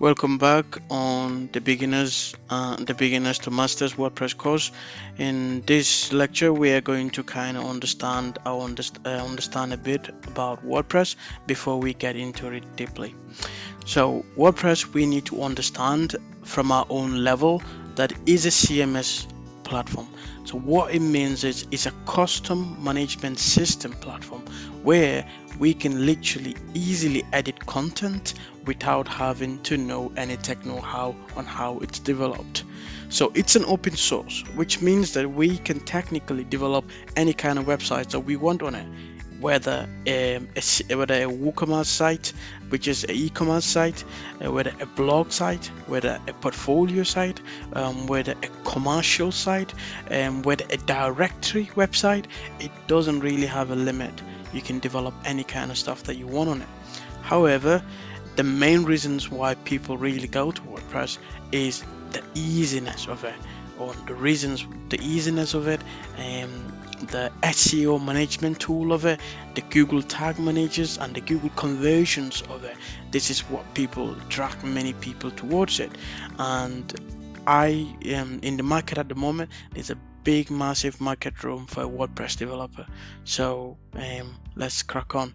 Welcome back on the beginners to masters WordPress course. In this lecture, we are going to kind of understand a bit about WordPress before we get into it deeply. So WordPress, we need to understand from our own level that is a CMS platform. So what it means is it's a custom management system platform where we can literally easily edit content without having to know any tech know-how on how it's developed. So it's an open source, which means that we can technically develop any kind of websites that we want on it, whether whether a WooCommerce site, which is an e-commerce site, whether a blog site, whether a portfolio site, whether a commercial site, whether a directory website. It doesn't really have a limit. You can develop any kind of stuff that you want on it. However, the main reasons why people really go to WordPress is the easiness of it, or the easiness of it, the SEO management tool of it, the Google Tag Managers, and the Google conversions of it. This is what people drag many people towards it. And I am in the market at the moment. There's a big, massive market room for a WordPress developer. So let's crack on.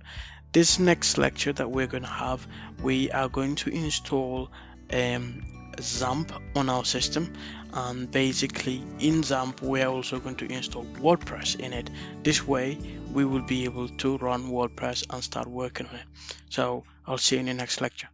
This next lecture that we're going to have, we are going to install xampp on our system, and basically in xampp we're also going to install WordPress in it. This way we will be able to run WordPress and start working on it. So I'll see you in the next lecture.